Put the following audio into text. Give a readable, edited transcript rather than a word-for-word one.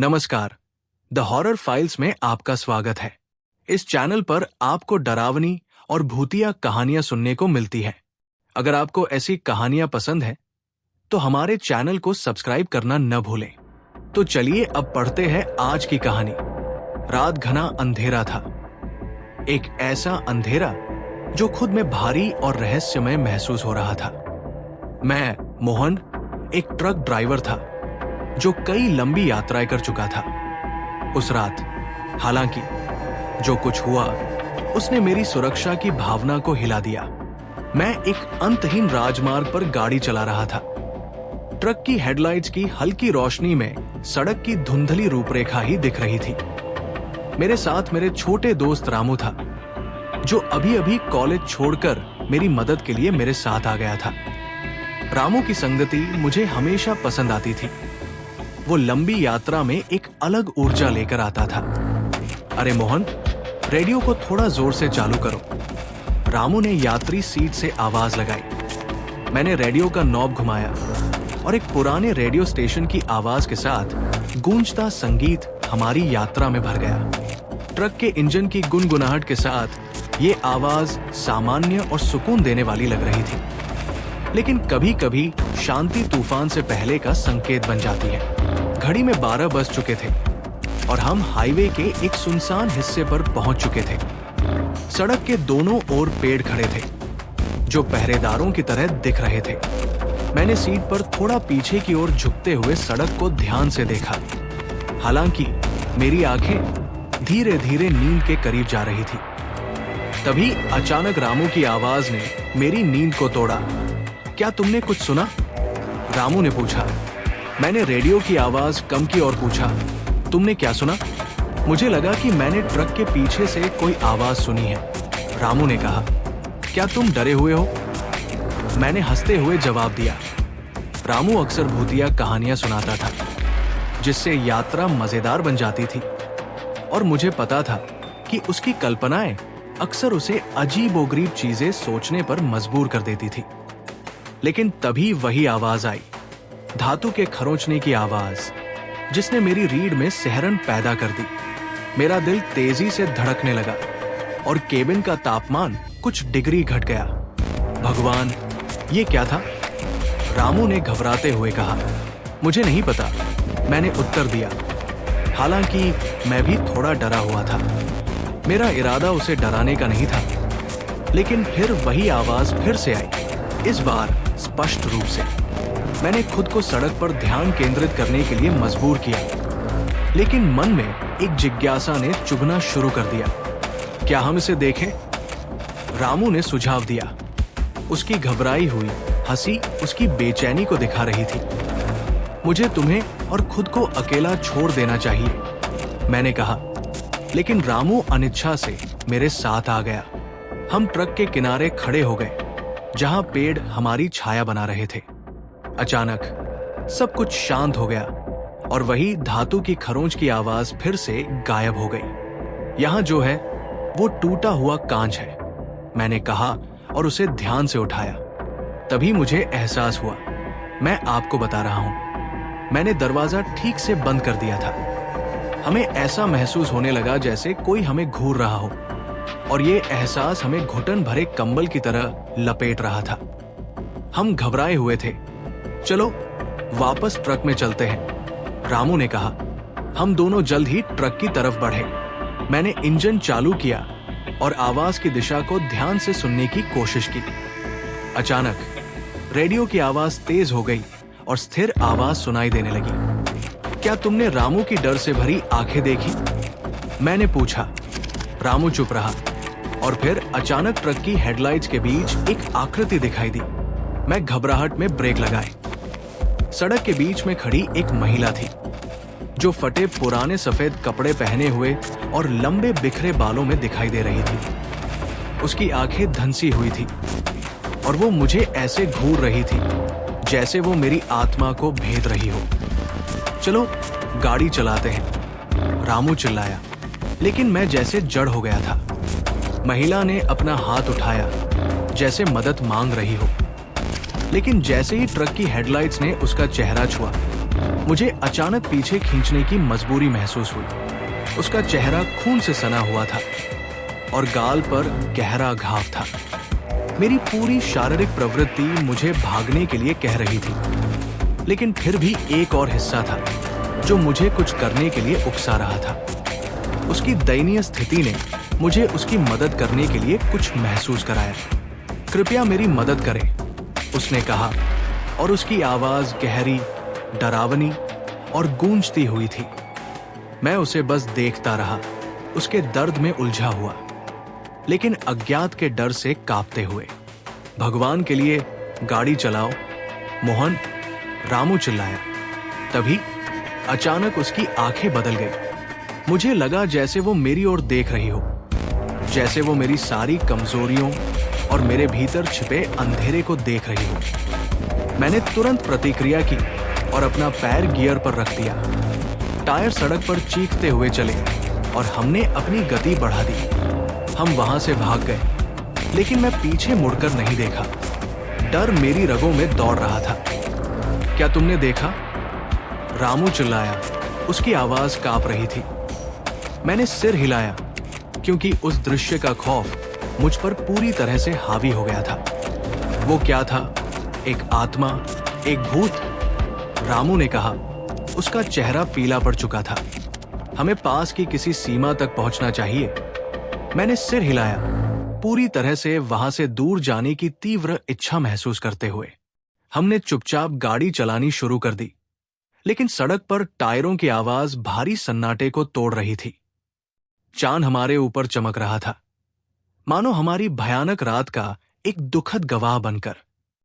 नमस्कार, the horror files में आपका स्वागत है। इस चैनल पर आपको डरावनी और भूतिया कहानियां सुनने को मिलती है। अगर आपको ऐसी कहानियां पसंद है तो हमारे चैनल को सब्सक्राइब करना न भूलें। तो चलिए अब पढ़ते हैं आज की कहानी। रात घना अंधेरा था, एक ऐसा अंधेरा जो खुद में भारी और रहस्यमय महसूस हो रहा था। मैं मोहन एक ट्रक ड्राइवर था जो कई लंबी यात्राएं कर चुका था। उस रात हालांकि जो कुछ हुआ उसने मेरी सुरक्षा की भावना को हिला दिया। मैं एक अंतहीन राजमार्ग पर गाड़ी चला रहा था। ट्रक की हेडलाइट्स की हल्की रोशनी में सड़क की धुंधली रूपरेखा ही दिख रही थी। मेरे साथ मेरे छोटे दोस्त रामू था, जो अभी अभी कॉलेज छोड़कर मेरी मदद के लिए मेरे साथ आ गया था। रामू की संगति मुझे हमेशा पसंद आती थी। वो लंबी यात्रा में एक अलग ऊर्जा लेकर आता था। अरे मोहन, रेडियो को थोड़ा जोर से चालू करो। रामू ने यात्री सीट से आवाज लगाई। मैंने रेडियो का नॉब घुमाया और एक पुराने रेडियो स्टेशन की आवाज के साथ गूंजता संगीत हमारी यात्रा में भर गया। ट्रक के इंजन की गुनगुनाहट के साथ ये आवाज सामान्य और सुकून देने वाली लग रही थी, लेकिन कभी कभी शांति तूफान से पहले का संकेत बन जाती है। घड़ी में 12 बज चुके थे और हम हाईवे के एक सुनसान हिस्से पर पहुंच चुके थे। सड़क के दोनों ओर पेड़ खड़े थे जो पहरेदारों की तरह दिख रहे थे। मैंने सीट पर थोड़ा पीछे की ओर झुकते हुए सड़क को ध्यान से देखा। हालांकि मेरी आंखें धीरे धीरे नींद के करीब जा रही थी। तभी अचानक रामू की आवाज ने मेरी नींद को तोड़ा। क्या तुमने कुछ सुना? रामू ने पूछा। मैंने रेडियो की आवाज कम की और पूछा, तुमने क्या सुना? मुझे लगा कि मैंने ट्रक के पीछे से कोई आवाज सुनी है। रामू ने कहा, क्या तुम डरे हुए हो? मैंने हंसते हुए जवाब दिया। रामू अक्सर भूतिया कहानियां सुनाता था जिससे यात्रा मजेदार बन जाती थी, और मुझे पता था कि उसकी कल्पनाएं अक्सर उसे अजीबोगरीब चीजें सोचने पर मजबूर कर देती थी। लेकिन तभी वही आवाज आई, धातु के खरोंचने की आवाज, जिसने मेरी रीढ़ में सिहरन पैदा कर दी। मेरा दिल तेजी से धड़कने लगा और केबिन का तापमान कुछ डिग्री घट गया। भगवान, ये क्या था? रामू ने घबराते हुए कहा। मुझे नहीं पता, मैंने उत्तर दिया। हालांकि मैं भी थोड़ा डरा हुआ था। मेरा इरादा उसे डराने का नहीं था। लेकिन फिर वही आवाज फिर से आई, इस बार स्पष्ट रूप से। मैंने खुद को सड़क पर ध्यान केंद्रित करने के लिए मजबूर किया, लेकिन मन में एक जिज्ञासा ने चुभना शुरू कर दिया। क्या हम इसे देखें? रामू ने सुझाव दिया। उसकी घबराई हुई हंसी उसकी बेचैनी को दिखा रही थी। मुझे तुम्हें और खुद को अकेला छोड़ देना चाहिए, मैंने कहा। लेकिन रामू अनिच्छा से मेरे साथ आ गया। हम ट्रक के किनारे खड़े हो गए जहां पेड़ हमारी छाया बना रहे थे। अचानक सब कुछ शांत हो गया और वही धातु की खरोंच की आवाज फिर से गायब हो गई। यहां जो है वो टूटा हुआ कांच है, मैंने कहा और उसे ध्यान से उठाया। तभी मुझे एहसास हुआ, मैं आपको बता रहा हूं। मैंने दरवाजा ठीक से बंद कर दिया था। हमें ऐसा महसूस होने लगा जैसे कोई हमें घूर रहा हो, और ये एहसास हमें घुटन भरे कंबल की तरह लपेट रहा था। हम घबराए हुए थे। चलो वापस ट्रक में चलते हैं, रामू ने कहा। हम दोनों जल्द ही ट्रक की तरफ बढ़े। मैंने इंजन चालू किया और आवाज की दिशा को ध्यान से सुनने की कोशिश की। अचानक रेडियो की आवाज तेज हो गई और स्थिर आवाज सुनाई देने लगी। क्या तुमने रामू की डर से भरी आंखें देखी? मैंने पूछा। रामू चुप रहा और फिर अचानक ट्रक की हेडलाइट्स के बीच एक आकृति दिखाई दी। मैं घबराहट में ब्रेक लगाए। सड़क के बीच में खड़ी एक महिला थी जो फटे पुराने सफेद कपड़े पहने हुए और लंबे बिखरे बालों में दिखाई दे रही थी। उसकी आंखें धंसी हुई थी और वो मुझे ऐसे घूर रही थी जैसे वो मेरी आत्मा को भेद रही हो। चलो गाड़ी चलाते हैं, रामू चिल्लाया, लेकिन मैं जैसे जड़ हो गया था। महिला ने अपना हाथ उठाया जैसे मदद मांग रही हो, लेकिन जैसे ही ट्रक की हेडलाइट्स ने उसका चेहरा छुआ, मुझे अचानक पीछे खींचने की मजबूरी महसूस हुई। उसका चेहरा खून से सना हुआ था और गाल पर गहरा घाव था। मेरी पूरी शारीरिक प्रवृत्ति मुझे भागने के लिए कह रही थी, लेकिन फिर भी एक और हिस्सा था जो मुझे कुछ करने के लिए उकसा रहा था। उसकी दयनीय स्थिति ने मुझे उसकी मदद करने के लिए कुछ महसूस कराया। कृपया मेरी मदद करें, उसने कहा, और उसकी आवाज गहरी, डरावनी और गूंजती हुई थी। मैं उसे बस देखता रहा, उसके दर्द में उलझा हुआ, लेकिन अज्ञात के डर से कांपते हुए। भगवान के लिए गाड़ी चलाओ, मोहन, रामू चिल्लाया। तभी अचानक उसकी आंखें बदल गई। मुझे लगा जैसे वो मेरी ओर देख रही हो, जैसे वो मेरी सारी कमजोरियों और मेरे भीतर छिपे अंधेरे को देख रही हो। मैंने तुरंत प्रतिक्रिया की और अपना पैर गियर पर रख दिया। टायर सड़क पर चीखते हुए चले और हमने अपनी गति बढ़ा दी। हम वहां से भाग गए, लेकिन मैं पीछे मुड़कर नहीं देखा। डर मेरी रगों में दौड़ रहा था। क्या तुमने देखा? रामू चिल्लाया, उसकी आवाज कांप रही थी। मैंने सिर हिलाया, क्योंकि उस दृश्य का खौफ मुझ पर पूरी तरह से हावी हो गया था। वो क्या था? एक आत्मा, एक भूत? रामू ने कहा। उसका चेहरा पीला पड़ चुका था। हमें पास की किसी सीमा तक पहुंचना चाहिए। मैंने सिर हिलाया, पूरी तरह से वहां से दूर जाने की तीव्र इच्छा महसूस करते हुए। हमने चुपचाप गाड़ी चलानी शुरू कर दी, लेकिन सड़क पर टायरों की आवाज भारी सन्नाटे को तोड़ रही थी। चांद हमारे ऊपर चमक रहा था, मानो हमारी भयानक रात का एक दुखद गवाह बनकर।